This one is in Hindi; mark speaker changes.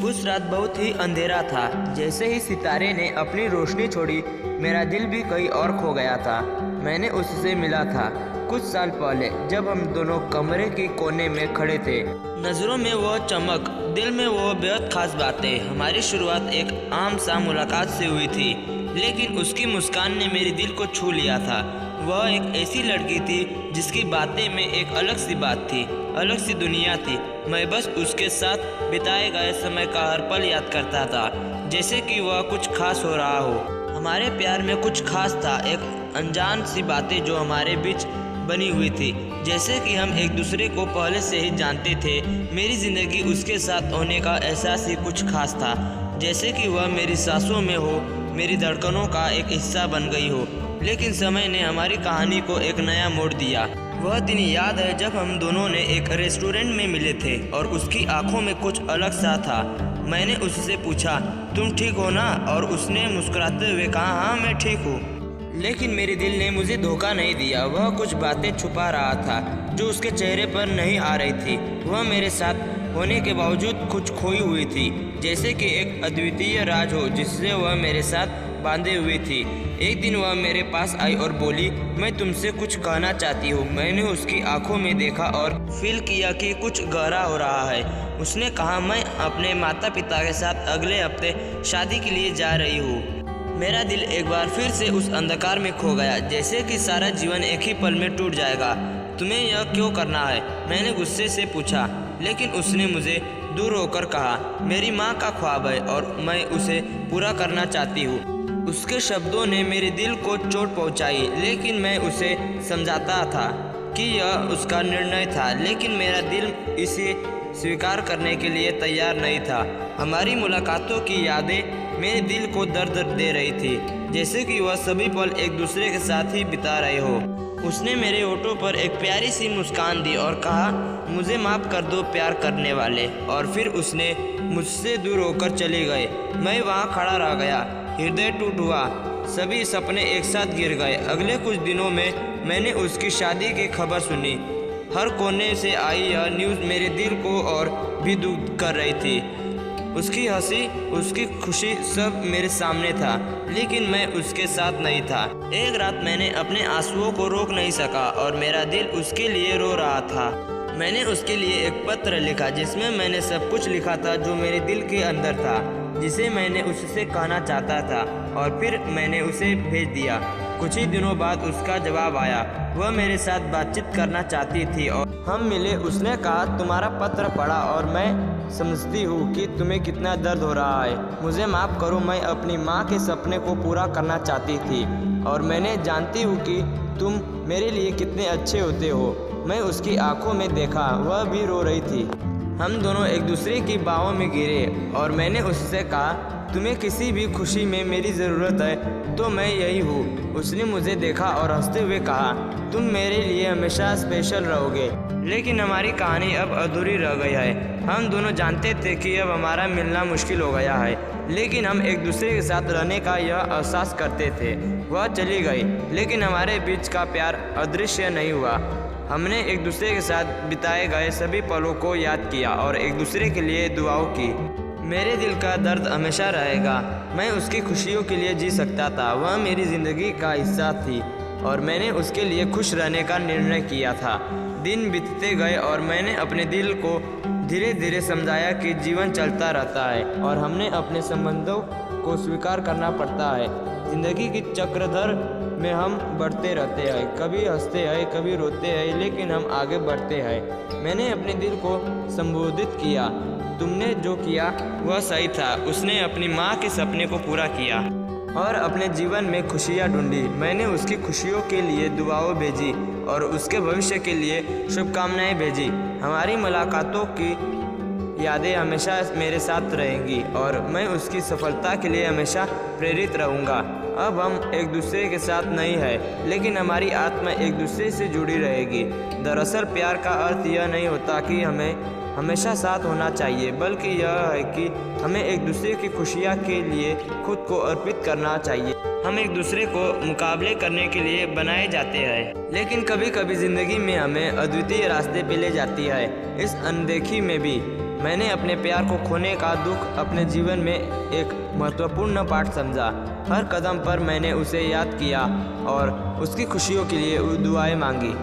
Speaker 1: उस रात बहुत ही अंधेरा था। जैसे ही सितारे ने अपनी रोशनी छोड़ी, मेरा दिल भी कहीं और खो गया था। मैंने उससे मिला था कुछ साल पहले, जब हम दोनों कमरे के कोने में खड़े थे। नज़रों में वो चमक, दिल में वो बेहद खास बातें। हमारी शुरुआत एक आम सा मुलाकात से हुई थी, लेकिन उसकी मुस्कान ने मेरे दिल को छू लिया था। वह एक ऐसी लड़की थी जिसकी बातें में एक अलग सी बात थी, अलग सी दुनिया थी। मैं बस उसके साथ बिताए गए समय का हर पल याद करता था, जैसे कि वह कुछ खास हो रहा हो। हमारे प्यार में कुछ खास था, एक अनजान सी बातें जो हमारे बीच बनी हुई थी, जैसे कि हम एक दूसरे को पहले से ही जानते थे। मेरी ज़िंदगी उसके साथ होने का एहसास ही कुछ खास था, जैसे कि वह मेरी सांसों में हो, मेरी धड़कनों का एक हिस्सा बन गई हो। लेकिन समय ने हमारी कहानी को एक नया मोड़ दिया। वह दिन याद है जब हम दोनों ने एक रेस्टोरेंट में मिले थे और उसकी आंखों में कुछ अलग सा था। मैंने उससे पूछा, तुम ठीक हो ना? और उसने मुस्कुराते हुए कहा, हाँ मैं ठीक हूँ। लेकिन मेरे दिल ने मुझे धोखा नहीं दिया। वह कुछ बातें छुपा रहा था जो उसके चेहरे पर नहीं आ रही थी। वह मेरे साथ होने के बावजूद कुछ खोई हुई थी, जैसे कि एक अद्वितीय राज हो जिससे वह मेरे साथ बांधे हुई थी। एक दिन वह मेरे पास आई और बोली, मैं तुमसे कुछ कहना चाहती हूँ। मैंने उसकी आंखों में देखा और फील किया कि कुछ गहरा हो रहा है। उसने कहा, मैं अपने माता पिता के साथ अगले हफ्ते शादी के लिए जा रही हूँ। मेरा दिल एक बार फिर से उस अंधकार में खो गया, जैसे कि सारा जीवन एक ही पल में टूट जाएगा। तुम्हें यह क्यों करना है? मैंने गुस्से से पूछा, लेकिन उसने मुझे दूर होकर कहा, मेरी माँ का ख्वाब है और मैं उसे पूरा करना चाहती हूँ। उसके शब्दों ने मेरे दिल को चोट पहुँचाई, लेकिन मैं उसे समझाता था कि यह उसका निर्णय था, लेकिन मेरा दिल इसे स्वीकार करने के लिए तैयार नहीं था। हमारी मुलाकातों की यादें मेरे दिल को दर्द दे रही थी, जैसे कि वह सभी पल एक दूसरे के साथ ही बिता रहे हो। उसने मेरे होठों पर एक प्यारी सी मुस्कान दी और कहा, मुझे माफ़ कर दो प्यार करने वाले। और फिर उसने मुझसे दूर होकर चले गए। मैं वहाँ खड़ा रह गया, हृदय टूट हुआ, सभी सपने एक साथ गिर गए। अगले कुछ दिनों में मैंने उसकी शादी की खबर सुनी। हर कोने से आई यह न्यूज़ मेरे दिल को और भी दुख कर रही थी। उसकी हंसी, उसकी खुशी सब मेरे सामने था, लेकिन मैं उसके साथ नहीं था। एक रात मैंने अपने आंसुओं को रोक नहीं सका और मेरा दिल उसके लिए रो रहा था। मैंने उसके लिए एक पत्र लिखा जिसमें मैंने सब कुछ लिखा था जो मेरे दिल के अंदर था, जिसे मैंने उससे कहना चाहता था, और फिर मैंने उसे भेज दिया। कुछ ही दिनों बाद उसका जवाब आया। वह मेरे साथ बातचीत करना चाहती थी और हम मिले। उसने कहा, तुम्हारा पत्र पढ़ा और मैं समझती हूँ कि तुम्हें कितना दर्द हो रहा है। मुझे माफ़ करो, मैं अपनी माँ के सपने को पूरा करना चाहती थी और मैंने जानती हूँ कि तुम मेरे लिए कितने अच्छे होते हो। मैं उसकी आंखों में देखा, वह भी रो रही थी। हम दोनों एक दूसरे की बाहों में गिरे और मैंने उससे कहा, तुम्हें किसी भी खुशी में मेरी ज़रूरत है तो मैं यही हूँ। उसने मुझे देखा और हंसते हुए कहा, तुम मेरे लिए हमेशा स्पेशल रहोगे। लेकिन हमारी कहानी अब अधूरी रह गई है। हम दोनों जानते थे कि अब हमारा मिलना मुश्किल हो गया है, लेकिन हम एक दूसरे के साथ रहने का यह एहसास करते थे। वह चली गई, लेकिन हमारे बीच का प्यार अदृश्य नहीं हुआ। हमने एक दूसरे के साथ बिताए गए सभी पलों को याद किया और एक दूसरे के लिए दुआओं की। मेरे दिल का दर्द हमेशा रहेगा। मैं उसकी खुशियों के लिए जी सकता था। वह मेरी ज़िंदगी का हिस्सा थी और मैंने उसके लिए खुश रहने का निर्णय किया था। दिन बीतते गए और मैंने अपने दिल को धीरे धीरे समझाया कि जीवन चलता रहता है और हमने अपने संबंधों को स्वीकार करना पड़ता है। ज़िंदगी की चक्रधर में हम बढ़ते रहते हैं, कभी हंसते हैं, कभी रोते हैं, लेकिन हम आगे बढ़ते हैं। मैंने अपने दिल को संबोधित किया, तुमने जो किया वह सही था। उसने अपनी माँ के सपने को पूरा किया और अपने जीवन में खुशियाँ ढूंढी। मैंने उसकी खुशियों के लिए दुआएं भेजी और उसके भविष्य के लिए शुभकामनाएं भेजी। हमारी मुलाकातों की यादें हमेशा मेरे साथ रहेंगी और मैं उसकी सफलता के लिए हमेशा प्रेरित रहूँगा। अब हम एक दूसरे के साथ नहीं है, लेकिन हमारी आत्मा एक दूसरे से जुड़ी रहेगी। दरअसल प्यार का अर्थ यह नहीं होता कि हमें हमेशा साथ होना चाहिए, बल्कि यह है कि हमें एक दूसरे की खुशियाँ के लिए खुद को अर्पित करना चाहिए। हम एक दूसरे को मुकाबले करने के लिए बनाए जाते हैं, लेकिन कभी कभी ज़िंदगी में हमें अद्वितीय रास्ते पे ले जाती है। इस अनदेखी में भी मैंने अपने प्यार को खोने का दुख अपने जीवन में एक महत्वपूर्ण पाठ समझा। हर कदम पर मैंने उसे याद किया और उसकी खुशियों के लिए दुआएं मांगी।